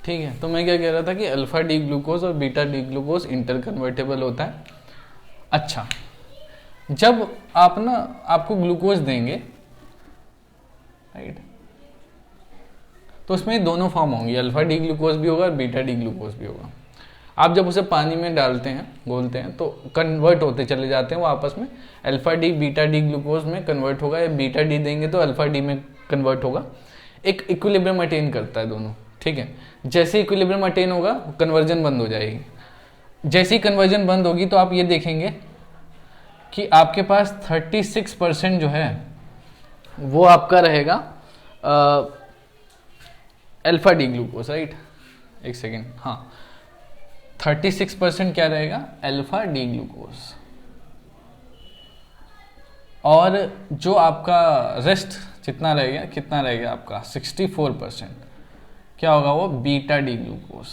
ठीक है, तो मैं क्या कह रहा था कि अल्फा डी ग्लूकोज और beta D glucose enter convertible होता है। अच्छा, जब आप ना आपको ग्लूकोज देंगे, राइट, तो उसमें दोनों फॉर्म होंगी, अल्फा डी ग्लूकोज भी होगा और बीटा डी ग्लूकोज भी होगा। आप जब उसे पानी में डालते हैं, घोलते हैं, तो कन्वर्ट होते चले जाते हैं वो आपस में, alpha D beta D glucose में कन्वर्ट होगा, या बीटा डी देंगे तो अल्फा डी में कन्वर्ट होगा। एक इक्विलिब्रियम अटेन करता है दोनों, ठीक है। जैसे इक्विलिब्रियम अटेन होगा कन्वर्जन बंद हो जाएगी। जैसे ही कन्वर्जन बंद होगी तो आप ये देखेंगे कि आपके पास 36% जो है वो आपका रहेगा अल्फा डी ग्लूकोज, राइट। एक सेकेंड, हाँ, 36% क्या रहेगा, अल्फा डी ग्लूकोज। और जो आपका रेस्ट जितना रहेगा, कितना रहेगा आपका 64%, क्या होगा वो, बीटा डी ग्लूकोज।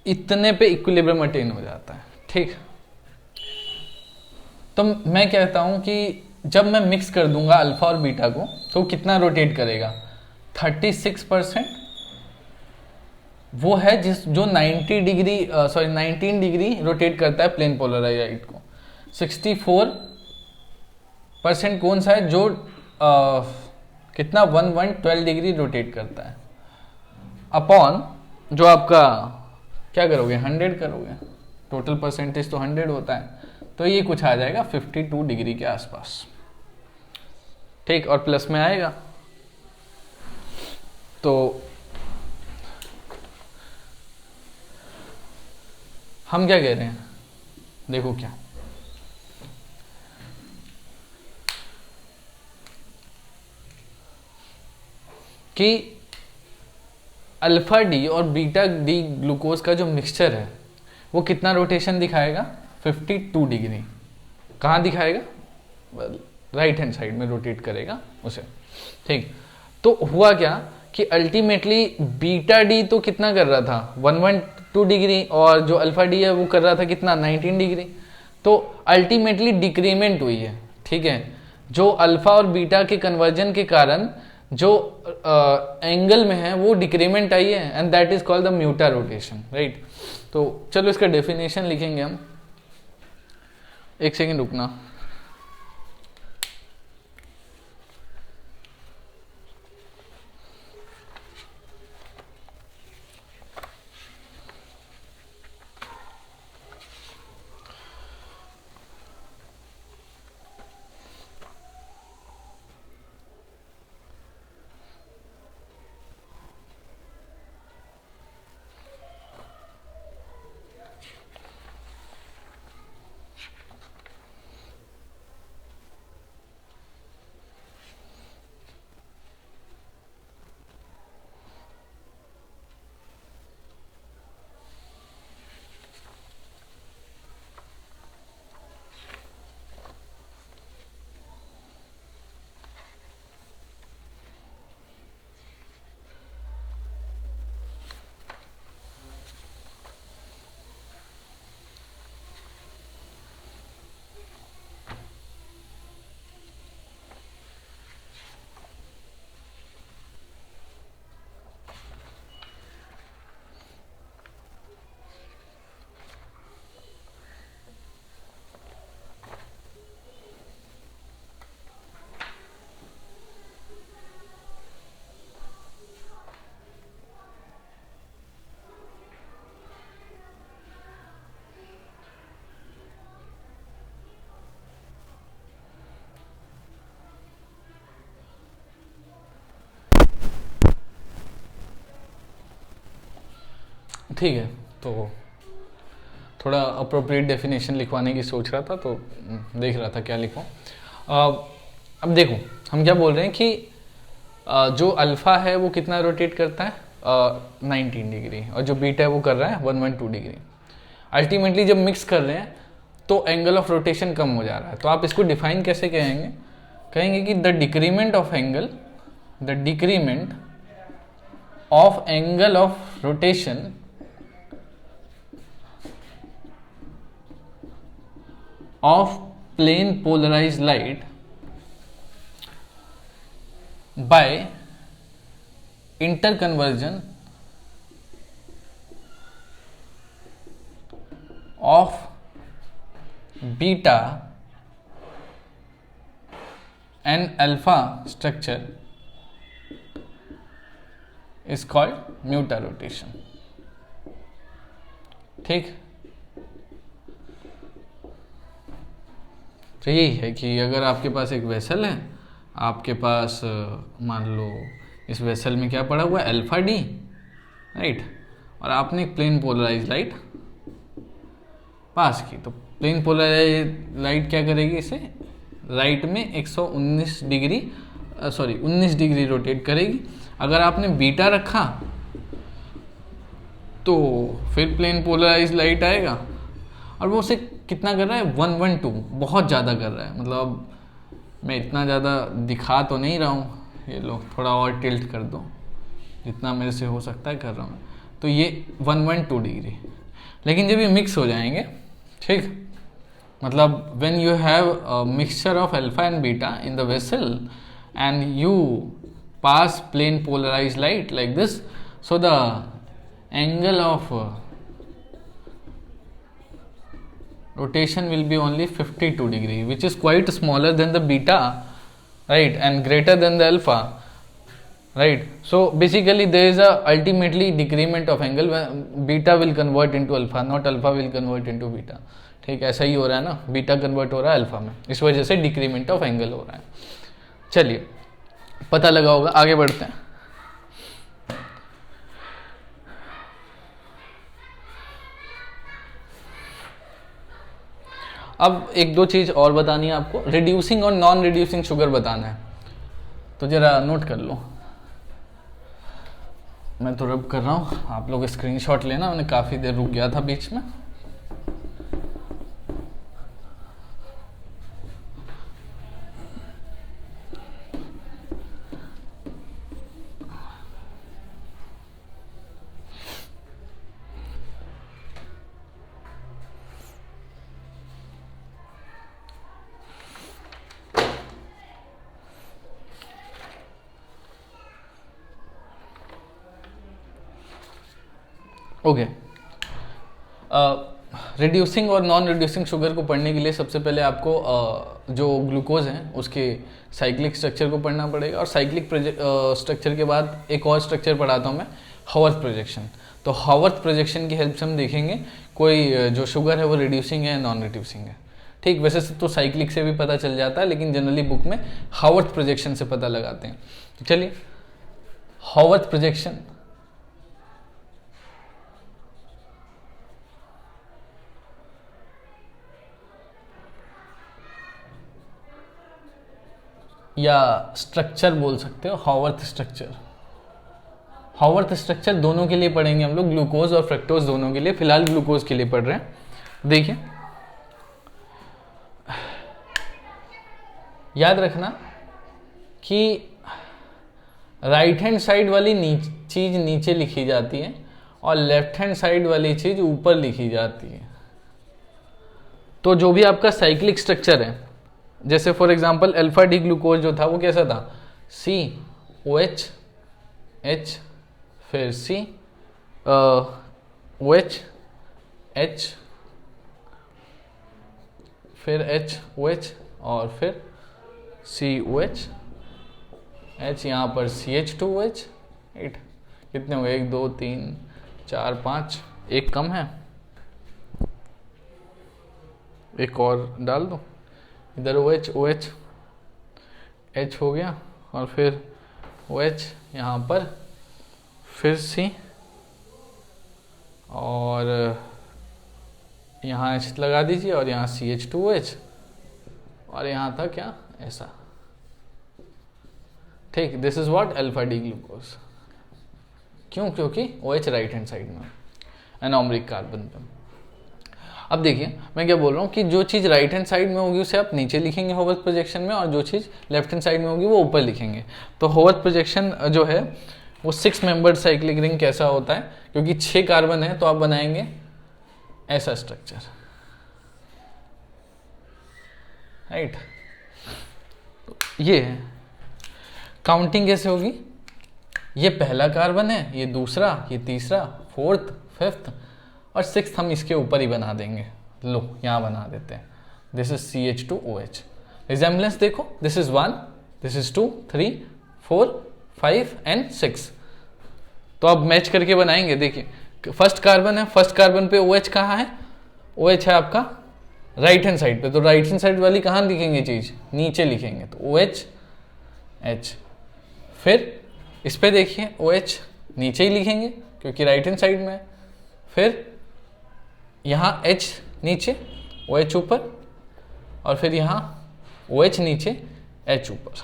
इतने पे इक्विलिब्रियम अटेन हो जाता है, ठीक। तो मैं कहता हूं कि जब मैं मिक्स कर दूंगा अल्फा और बीटा को तो कितना रोटेट करेगा, 36%। वो है जो 19 डिग्री रोटेट करता है प्लेन पोलराइज्ड लाइट को। 64% कौन सा है, जो कितना 12 डिग्री रोटेट करता है, अपॉन जो आपका क्या करोगे, 100 करोगे, टोटल परसेंटेज तो 100 होता है, तो ये कुछ आ जाएगा 52 डिग्री के आसपास, ठीक। और प्लस में आएगा, तो हम क्या कह रहे हैं, देखो क्या, कि अल्फा डी और बीटा डी ग्लूकोज का जो मिक्सचर है वो कितना रोटेशन दिखाएगा, 52 डिग्री। कहाँ दिखाएगा, राइट हैंड साइड में रोटेट करेगा उसे, ठीक। तो हुआ क्या कि अल्टीमेटली बीटा डी तो कितना कर रहा था, 112 डिग्री, और जो अल्फा डी है वो कर रहा था कितना, 19 डिग्री। तो अल्टीमेटली डिक्रीमेंट हुई है, ठीक है। जो अल्फा और बीटा के कन्वर्जन के कारण जो एंगल में है वो डिक्रीमेंट आई है, and that is called the mutarotation, right. तो चलो इसका डेफिनेशन लिखेंगे हम, एक सेकेंड रुकना। ठीक है, तो थोड़ा अप्रोप्रिएट डेफिनेशन लिखवाने की सोच रहा था, तो देख रहा था क्या लिखूं। अब देखो हम क्या बोल रहे हैं कि जो अल्फा है वो कितना रोटेट करता है, 19 डिग्री, और जो बीटा है वो कर रहा है 112 डिग्री। अल्टीमेटली जब मिक्स कर रहे हैं तो एंगल ऑफ रोटेशन कम हो जा रहा है, तो आप इसको डिफाइन कैसे कहेंगे, कहेंगे कि the decrement of angle of rotation of plane polarized light by interconversion of beta and alpha structure is called म्यूटारोटेशन। ठीक, तो यही है कि अगर आपके पास एक वेसल है, आपके पास मान लो इस वेसल में क्या पड़ा हुआ है, अल्फा डी, राइट, और आपने एक प्लेन पोलराइज लाइट पास की, तो प्लेन पोलराइज लाइट क्या करेगी, इसे राइट में 119 डिग्री 19 डिग्री रोटेट करेगी। अगर आपने बीटा रखा तो फिर प्लेन पोलराइज लाइट आएगा, और वो उसे कितना कर रहा है, 112, बहुत ज़्यादा कर रहा है। मतलब मैं इतना ज़्यादा दिखा तो नहीं रहा हूँ, ये लो थोड़ा और टिल्ट कर दो, जितना मेरे से हो सकता है कर रहा हूँ। तो ये 112 डिग्री, लेकिन जब ये मिक्स हो जाएंगे, ठीक, मतलब when you have mixture of alpha and beta in the vessel and you pass plane polarize light like this, so the angle of rotation will be only 52 degree, which is quite smaller than the beta, right, and greater than the alpha, right. So basically there is a ultimately decrement of angle when beta will convert into alpha, not alpha will convert into beta। ठीक, ऐसा ही हो रहा है ना, beta convert हो रहा है alpha में, इस वजह से डिक्रीमेंट ऑफ एंगल हो रहा है। चलिए, पता लगा होगा, आगे बढ़ते हैं। अब एक दो चीज़ और बतानी है आपको, रिड्यूसिंग और नॉन रिड्यूसिंग शुगर बताना है, तो जरा नोट कर लो। मैं तो रब कर रहा हूँ, आप लोग स्क्रीनशॉट लेना, मैंने काफ़ी देर रुक गया था बीच में। ओके, रिड्यूसिंग और नॉन रिड्यूसिंग शुगर को पढ़ने के लिए सबसे पहले आपको जो ग्लूकोज है उसके साइक्लिक स्ट्रक्चर को पढ़ना पड़ेगा, और साइक्लिक स्ट्रक्चर के बाद एक और स्ट्रक्चर पढ़ाता हूँ मैं, हावर्थ प्रोजेक्शन। तो हावर्थ प्रोजेक्शन की हेल्प से हम देखेंगे कोई जो शुगर है वो रिड्यूसिंग है या नॉन रिड्यूसिंग है। ठीक, वैसे तो साइक्लिक से भी पता चल जाता है, लेकिन जनरली बुक में हावर्थ प्रोजेक्शन से पता लगाते हैं। तो चलिए, हावर्थ प्रोजेक्शन या स्ट्रक्चर बोल सकते हो, हावर्थ स्ट्रक्चर। हावर्थ स्ट्रक्चर दोनों के लिए पढ़ेंगे हम लोग, ग्लूकोज और फ्रक्टोज दोनों के लिए, फिलहाल ग्लूकोज के लिए पढ़ रहे हैं। देखिए, याद रखना कि राइट हैंड साइड वाली चीज नीचे लिखी जाती है और लेफ्ट हैंड साइड वाली चीज ऊपर लिखी जाती है। तो जो भी आपका साइक्लिक स्ट्रक्चर है, जैसे for example alpha D glucose जो था वो कैसा था, COH H, फिर OH H, फिर HOH और फिर COH H, यहाँ पर CH2OH। 8 कितने हो गए, 1 2 3 4 5, एक कम है, एक और डाल दो इधर, OH H हो गया, और फिर OH यहाँ पर, फिर C, और यहाँ H लगा दीजिए, और यहाँ CH2OH, और यहाँ था क्या, ऐसा। ठीक, this is what alpha D glucose. क्यों, क्योंकि OH राइट हैंड साइड में, एनोमरिक कार्बन पे। अब देखिए मैं क्या बोल रहा हूँ कि जो चीज़ राइट हैंड साइड में होगी उसे आप नीचे लिखेंगे हावर्थ प्रोजेक्शन में, और जो चीज़ लेफ्ट हैंड साइड में होगी वो ऊपर लिखेंगे। तो हावर्थ प्रोजेक्शन जो है वो 6 मेंबर्ड साइक्लिक रिंग कैसा होता है, क्योंकि 6 कार्बन है तो आप बनाएंगे ऐसा स्ट्रक्चर, राइट। तो ये है, काउंटिंग कैसे होगी, ये पहला कार्बन है, ये दूसरा, ये तीसरा, फोर्थ, फिफ्थ और सिक्स्थ हम इसके ऊपर ही बना देंगे। लो यहाँ बना देते हैं, दिस इज CH2OH। रिजेम्बलेंस देखो, this is 1, this is 2, 3, 4, 5 and 6। तो अब मैच करके बनाएंगे। देखिए फर्स्ट कार्बन है, फर्स्ट कार्बन पे OH कहाँ है? OH है आपका राइट हैंड साइड पे, तो राइट हैंड साइड वाली कहाँ लिखेंगे चीज? नीचे लिखेंगे, तो OH H। फिर इस पे देखिए OH नीचे ही लिखेंगे क्योंकि राइट हैंड साइड में है। फिर यहाँ H नीचे, OH ऊपर, और फिर यहाँ OH नीचे, H ऊपर।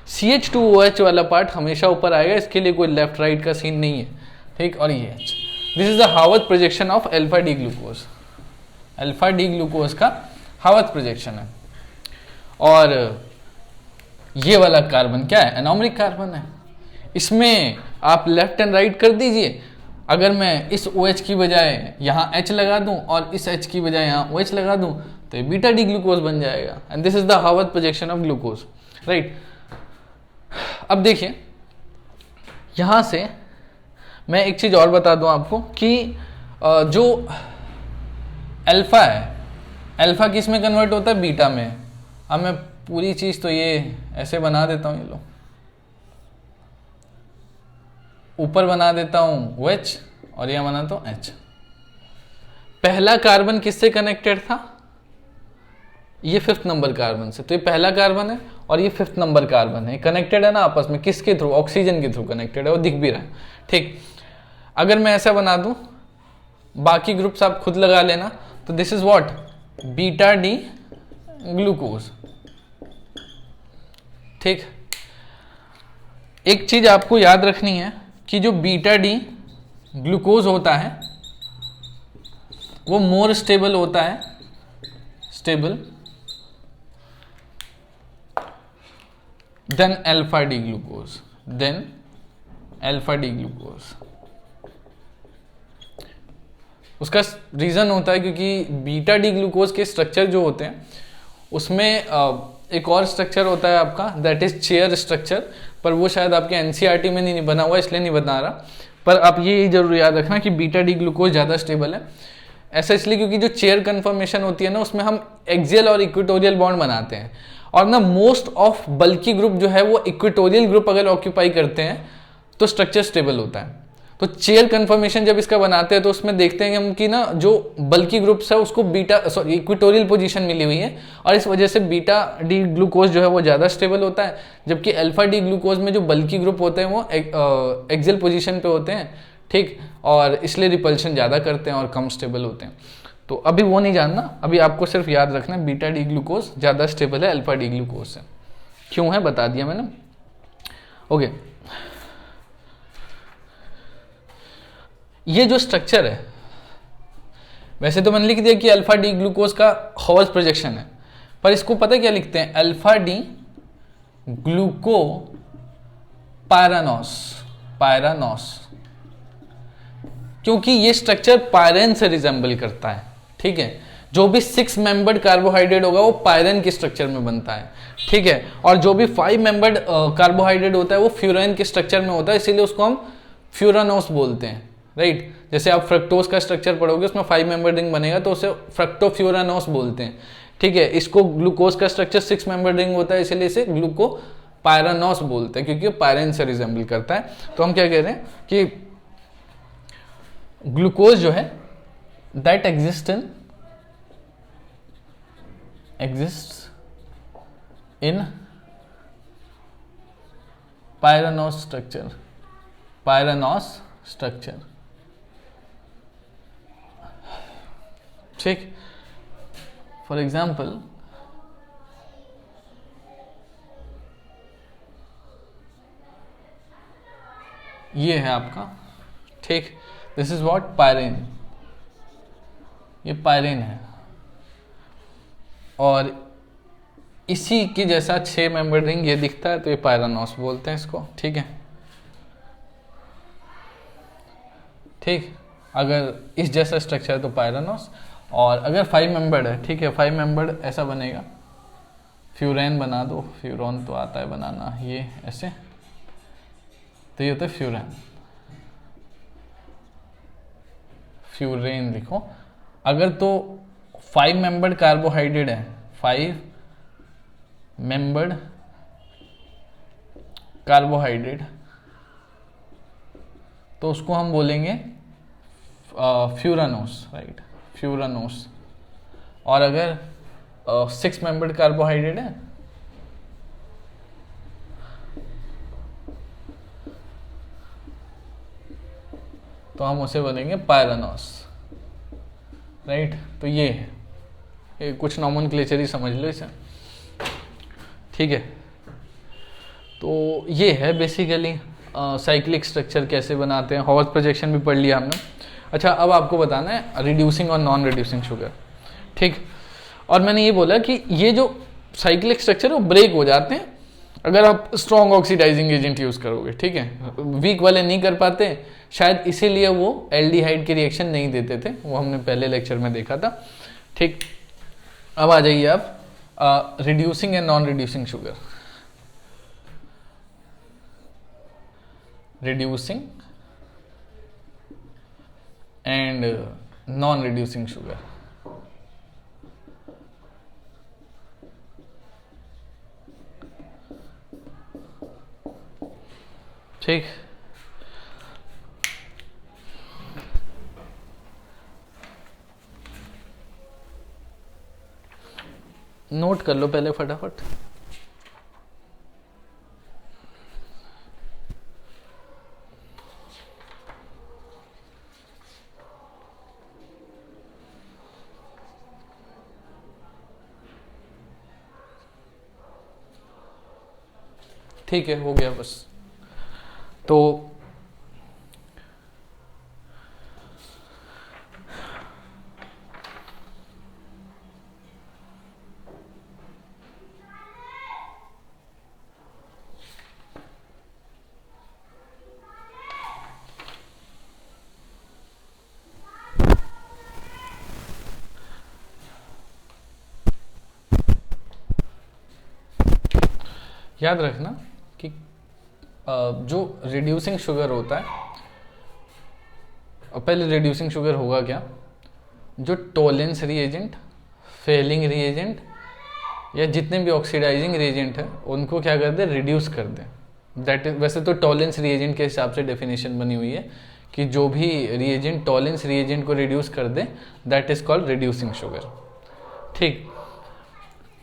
CH2OH वाला पार्ट हमेशा ऊपर आएगा, इसके लिए कोई लेफ्ट राइट का सीन नहीं है, ठीक। और ये H, this is the Haworth projection of alpha D glucose. Alpha D glucose का हावर्थ प्रोजेक्शन है। और ये वाला कार्बन क्या है? एनोमरिक कार्बन है। इसमें आप लेफ्ट एंड राइट कर दीजिए। अगर मैं इस OH की बजाय यहाँ H लगा दूं और इस H की बजाय यहाँ OH लगा दूं तो ये बीटा डी ग्लूकोज बन जाएगा। And this is the Haworth projection of glucose, right. अब देखिए यहाँ से मैं एक चीज और बता दूं आपको कि जो अल्फा है, अल्फा किस में कन्वर्ट होता है? बीटा में। अब मैं पूरी चीज तो ये ऐसे बना देता हूँ, ये लो ऊपर बना देता हूं OH और यह बनाता हूं H। पहला कार्बन किससे कनेक्टेड था? ये 5th नंबर कार्बन से। तो ये पहला कार्बन है और ये 5th नंबर कार्बन है, कनेक्टेड है ना आपस में। किसके थ्रू? ऑक्सीजन के थ्रू कनेक्टेड है, वो दिख भी रहा है, ठीक। अगर मैं ऐसा बना दूं, बाकी ग्रुप्स आप खुद लगा लेना, तो this is what? Beta D glucose, ठीक। एक चीज आपको याद रखनी है कि जो बीटा डी ग्लूकोज होता है वो मोर स्टेबल होता है, stable then alpha D glucose, then alpha D glucose. उसका रीजन होता है क्योंकि बीटा डी ग्लूकोज के स्ट्रक्चर जो होते हैं उसमें एक और स्ट्रक्चर होता है आपका, दैट इज चेयर स्ट्रक्चर, पर वो शायद आपके एनसीईआरटी में नहीं बना हुआ, इसलिए नहीं बता रहा। पर आप ये जरूर याद रखना कि बीटा डी ग्लूकोज ज़्यादा स्टेबल है। ऐसा इसलिए क्योंकि जो चेयर कन्फर्मेशन होती है ना, उसमें हम एक्सियल और इक्वेटोरियल बॉन्ड बनाते हैं, और ना मोस्ट ऑफ बल्की ग्रुप जो है वो इक्वेटोरियल ग्रुप अगर ऑक्यूपाई करते हैं तो स्ट्रक्चर स्टेबल होता है। तो चेयर कन्फर्मेशन जब इसका बनाते हैं तो उसमें देखते हैं हम कि ना जो बल्की ग्रुप्स है उसको बीटा सॉरी इक्वेटोरियल पोजीशन मिली हुई है, और इस वजह से बीटा डी ग्लूकोज जो है वो ज़्यादा स्टेबल होता है, जबकि अल्फा डी ग्लूकोज में जो बल्की ग्रुप होते हैं वो एक्सियल पोजीशन पे होते हैं, ठीक, और इसलिए रिपल्शन ज़्यादा करते हैं और कम स्टेबल होते हैं। तो अभी वो नहीं जानना, अभी आपको सिर्फ याद रखना है बीटा डी ग्लूकोज ज़्यादा स्टेबल है अल्फा डी ग्लूकोज से। क्यों है बता दिया मैंने, ओके। ये जो स्ट्रक्चर है, वैसे तो मैंने लिख दिया कि अल्फा डी ग्लूकोज का हावर्थ प्रोजेक्शन है, पर इसको पता है क्या लिखते हैं? अल्फा डी ग्लूको पायरानोस, पायरानोस, क्योंकि ये स्ट्रक्चर पायरेन से रिजेंबल करता है, ठीक है। जो भी 6 मेंबर्ड कार्बोहाइड्रेट होगा वो पायरेन के स्ट्रक्चर में बनता है, ठीक है। और जो भी 5 मेंबर्ड कार्बोहाइड्रेट होता है वो फ्यूरेन के स्ट्रक्चर में होता है, इसीलिए उसको हम फ्यूरानोस बोलते हैं, राइट। जैसे आप फ्रक्टोज का स्ट्रक्चर पढ़ोगे उसमें 5 मेंबर रिंग बनेगा तो उसे फ्रक्टोफ्यूरानोस बोलते हैं, ठीक है। इसको ग्लूकोज का स्ट्रक्चर 6 मेंबर रिंग होता है, इसीलिए इसे ग्लूको पायरानोस बोलते हैं, क्योंकि पायरेन से रिजेंबल करता है। तो हम क्या कह रहे हैं कि ग्लूकोज जो है that exist in pyranose structure, pyranose structure, ठीक। फॉर एग्जाम्पल ये है आपका, ठीक, दिस इज व्हाट? पायरेन, ये पायरेन है, और इसी के जैसा 6 मेंबर रिंग ये दिखता है, तो ये पायरानोस बोलते हैं इसको, ठीक है, ठीक। अगर इस जैसा स्ट्रक्चर है तो पायरानोस, और अगर 5 मेंबर्ड है, ठीक है, 5 मेंबर्ड ऐसा बनेगा, फ्यूरेन बना दो, फ्यूरॉन तो आता है बनाना, ये ऐसे, तो ये होता है फ्यूरान। फ्यूरेन लिखो। अगर तो 5 मेंबर्ड कार्बोहाइड्रेट है, 5 मेंबर्ड कार्बोहाइड्रेट, तो उसको हम बोलेंगे फ्यूरानोस, राइट, फ्यूरानोस। और अगर 6 मेंबर्ड कार्बोहाइड्रेट है तो हम उसे बोलेंगे पायरानोस, राइट। तो ये है, ये कुछ नॉमेनक्लेचर ही समझ लो इसे, ठीक है। तो ये है बेसिकली साइक्लिक स्ट्रक्चर कैसे बनाते हैं। हॉर्स प्रोजेक्शन भी पढ़ लिया हमने। अच्छा, अब आपको बताना है रिड्यूसिंग और नॉन रिड्यूसिंग शुगर, ठीक। और मैंने ये बोला कि ये जो साइक्लिक स्ट्रक्चर है वो ब्रेक हो जाते हैं अगर आप स्ट्रॉन्ग ऑक्सीडाइजिंग एजेंट यूज करोगे, ठीक है। वीक वाले नहीं कर पाते, शायद इसीलिए वो एल्डिहाइड की रिएक्शन नहीं देते थे, वो हमने पहले लेक्चर में देखा था, ठीक। अब आ जाइए आप reducing and non reducing sugar. Reducing and non reducing sugar, ठीक। नोट कर लो पहले फटाफट। ठीक है, हो गया बस। तो याद रखना कि जो रिड्यूसिंग शुगर होता है, और पहले रिड्यूसिंग शुगर होगा क्या, जो टोलेंस रिएजेंट, फेलिंग रिएजेंट या जितने भी ऑक्सीडाइजिंग रिएजेंट है उनको क्या कर दे, रिड्यूस कर दे। दैट इज, वैसे तो टोलेंस रिएजेंट के हिसाब से डेफिनेशन बनी हुई है कि जो भी रिएजेंट टोलेंस रिएजेंट को रिड्यूस कर दे that is called reducing sugar, ठीक।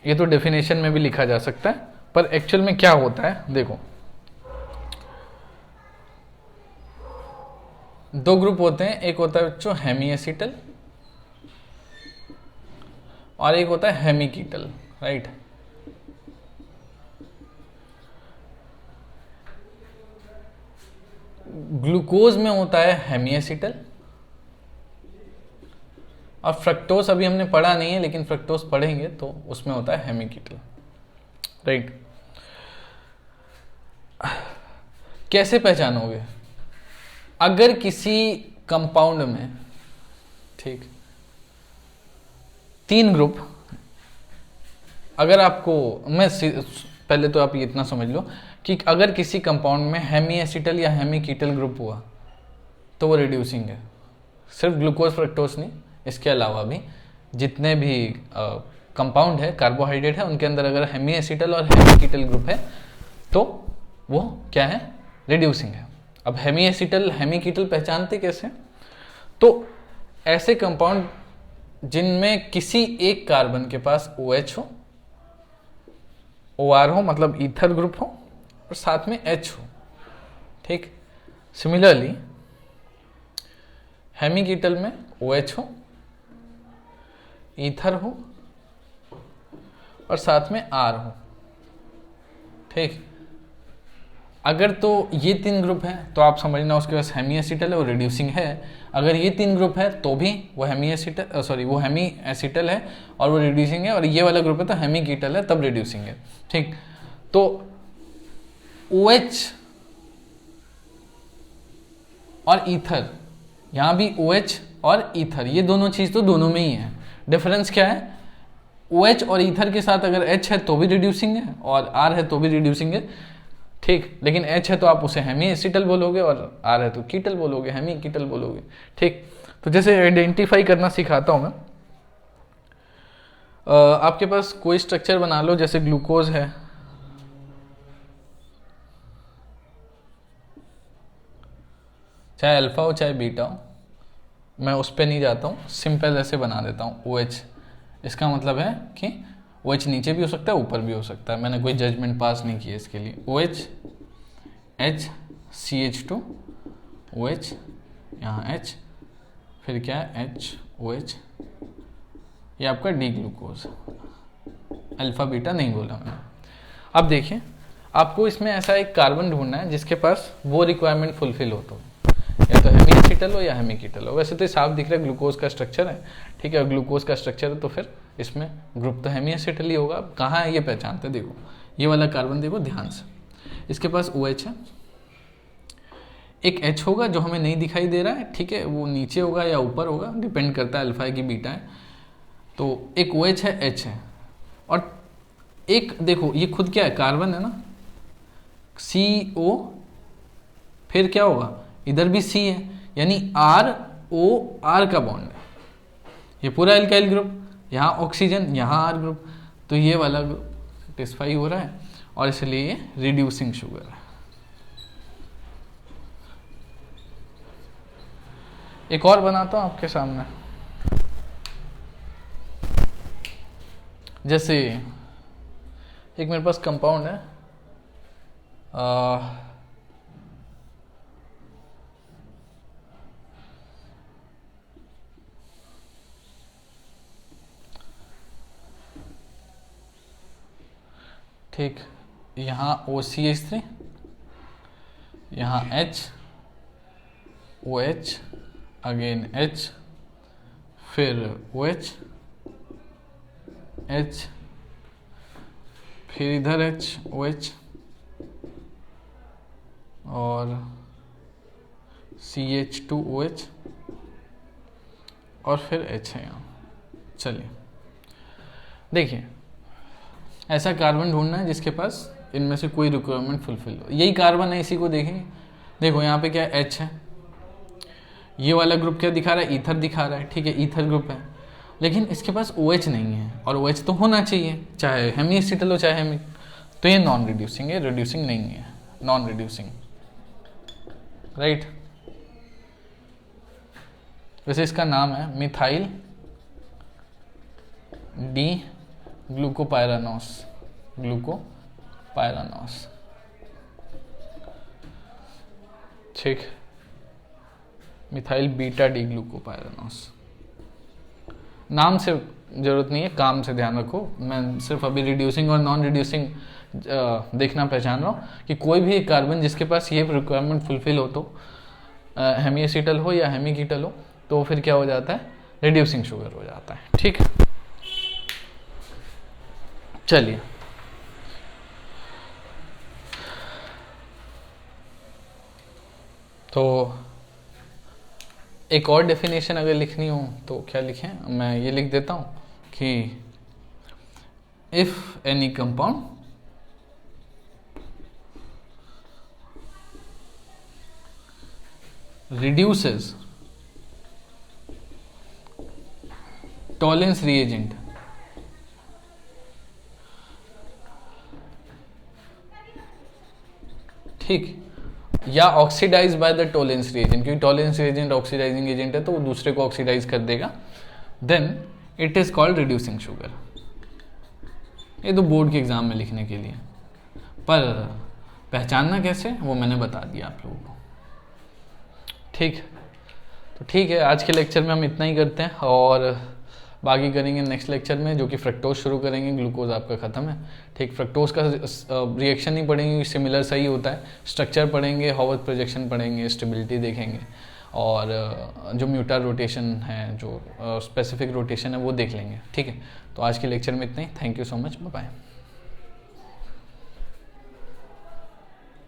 ये तो डेफिनेशन में भी लिखा जा सकता है, पर एक्चुअल में क्या होता है देखो, दो ग्रुप होते हैं, एक होता है बच्चों हेमी एसिटल और एक होता है हेमी कीटल, राइट। ग्लूकोज में होता है हेमी एसिटल और फ्रक्टोज अभी हमने पढ़ा नहीं है, लेकिन फ्रक्टोज पढ़ेंगे तो उसमें होता है हेमी कीटल, राइट। कैसे पहचानोगे, अगर किसी कंपाउंड में, ठीक, 3 ग्रुप, अगर आपको मैं पहले तो आप ये इतना समझ लो कि अगर किसी कंपाउंड में हेमी एसिटल या हेमी कीटल ग्रुप हुआ तो वो रिड्यूसिंग है। सिर्फ ग्लूकोज फ्रक्टोज नहीं, इसके अलावा भी जितने भी कंपाउंड है, कार्बोहाइड्रेट है, उनके अंदर अगर हेमी एसिटल और हेमी कीटल ग्रुप है तो वो क्या है, रिड्यूसिंग है। अब हेमी एसिटल हेमी कीटल पहचानते कैसे, तो ऐसे कंपाउंड जिनमें किसी एक कार्बन के पास OH हो, OR हो, मतलब ईथर ग्रुप हो, और साथ में H हो, ठीक। सिमिलरली हेमी कीटल में OH हो, ईथर हो और साथ में R हो, ठीक। अगर तो ये 3 ग्रुप है तो आप समझना उसके पास हेमी एसिटल है, वो रिड्यूसिंग है। अगर ये 3 ग्रुप है तो भी वो हेमी एसिटल, सॉरी वो हेमी एसिटल है और वो रिड्यूसिंग है, और ये वाला ग्रुप है तो हेमी कीटल है तब रिड्यूसिंग है, ठीक। तो OH और ईथर, यहाँ भी OH और ईथर, ये दोनों चीज तो दोनों में ही है। डिफरेंस क्या है, OH और ईथर के साथ अगर H है तो भी रिड्यूसिंग है और R है तो भी रिड्यूसिंग है, ठीक। ठीक। लेकिन H है तो आप उसे हेमी एसिटल बोलोगे, और R है तो कीटल बोलोगे, हेमी कीटल बोलोगे। ठीक, तो जैसे आइडेंटिफाई करना सिखाता हूँ मैं। आपके पास कोई स्ट्रक्चर बना लो, जैसे ग्लूकोज है, चाहे अल्फा हो चाहे बीटा हो, मैं उस पर नहीं जाता हूँ, सिंपल ऐसे बना देता हूँ OH। इसका मतलब है कि OH नीचे भी हो सकता है, ऊपर भी हो सकता है, मैंने कोई जजमेंट पास नहीं किया इसके लिए। OH, H, CH2, OH, यहाँ H, फिर क्या है HOH, ये आपका डी ग्लूकोज। अल्फा बीटा नहीं बोला मैंने। अब देखिए, आपको इसमें ऐसा एक कार्बन ढूंढना है जिसके पास वो रिक्वायरमेंट फुलफिल हो, तो या तो हेमी एसिटल हो या हेमी कीटल हो। वैसे तो साफ दिख रहा है ग्लूकोज का स्ट्रक्चर है, ठीक है, ग्लूकोज का स्ट्रक्चर है तो फिर इसमें ग्रुप तो हेमी एसिटल ही होगा। अब कहाँ है ये पहचानते, देखो ये वाला कार्बन देखो ध्यान से, इसके पास OH है, एक H होगा जो हमें नहीं दिखाई दे रहा है, ठीक है, वो नीचे होगा या ऊपर होगा, डिपेंड करता है अल्फा है कि बीटा है। तो एक OH है, H है, और एक देखो ये खुद क्या है, कार्बन है ना, CO, फिर क्या होगा, इधर भी C है, यानी ROR का बॉन्ड है, ये पूरा एल्काइल ग्रुप, यहाँ ऑक्सीजन, यहाँ R ग्रुप, तो ये वाला ग्रुप सेटिस्फाई हो रहा है, और इसलिए ये रिड्यूसिंग शुगर है। एक और बनाता हूँ आपके सामने, जैसे एक मेरे पास कंपाउंड है, ठीक, यहाँ OCH3, यहाँ H, OH, अगेन H, फिर OH, H, फिर इधर H, OH, और CH2OH, और फिर H है यहाँ। चलिए देखिए, ऐसा कार्बन ढूंढना है जिसके पास इनमें से कोई रिक्वायरमेंट फुलफिल हो। यही कार्बन है, इसी को देखेंगे, देखो यहाँ पे क्या है, H है, ये वाला ग्रुप क्या दिखा रहा है, ईथर दिखा रहा है, ठीक है, ईथर ग्रुप है, लेकिन इसके पास OH नहीं है, और OH तो होना चाहिए, चाहे हेमी एसिटल हो चाहे हेमी, तो ये नॉन रिड्यूसिंग है, रिड्यूसिंग नहीं है, नॉन रिड्यूसिंग, राइट। वैसे इसका नाम है मिथाइल डी ग्लूकोपाइरानोस, ग्लूकोपाइरानोस, ठीक, मिथाइल बीटा डी ग्लूकोपाइरानोस। नाम से जरूरत नहीं है, काम से ध्यान रखो। मैं सिर्फ अभी रिड्यूसिंग और नॉन रिड्यूसिंग देखना पहचान रहा हूँ कि कोई भी एक कार्बन जिसके पास ये रिक्वायरमेंट फुलफिल हो, तो हेमी एसिटल हो या हेमी कीटल हो, तो फिर क्या हो जाता है, रिड्यूसिंग शुगर हो जाता है, ठीक। चलिए तो एक और डेफिनेशन अगर लिखनी हो तो क्या लिखें, मैं ये लिख देता हूँ कि if any compound reduces Tollens reagent ठीक, या oxidize by the Tollens reagent, क्योंकि टोलेंस रिएजेंट ऑक्सीडाइजिंग एजेंट है तो वो दूसरे को ऑक्सीडाइज कर देगा, then it is called reducing sugar. ये तो बोर्ड के एग्जाम में लिखने के लिए, पर पहचानना कैसे वो मैंने बता दिया आप लोगों को, ठीक। तो ठीक है, आज के लेक्चर में हम इतना ही करते हैं, और बाकी करेंगे नेक्स्ट लेक्चर में, जो कि फ्रक्टोज शुरू करेंगे, ग्लूकोज आपका खत्म है, ठीक। फ्रक्टोज का रिएक्शन नहीं पढ़ेंगे, सिमिलर सही होता है, स्ट्रक्चर पढ़ेंगे, हॉवर्थ प्रोजेक्शन पढ़ेंगे, स्टेबिलिटी देखेंगे, और जो म्यूटार रोटेशन है, जो स्पेसिफिक रोटेशन है वो देख लेंगे, ठीक है। तो आज के लेक्चर में इतना ही, thank you so much, bye bye.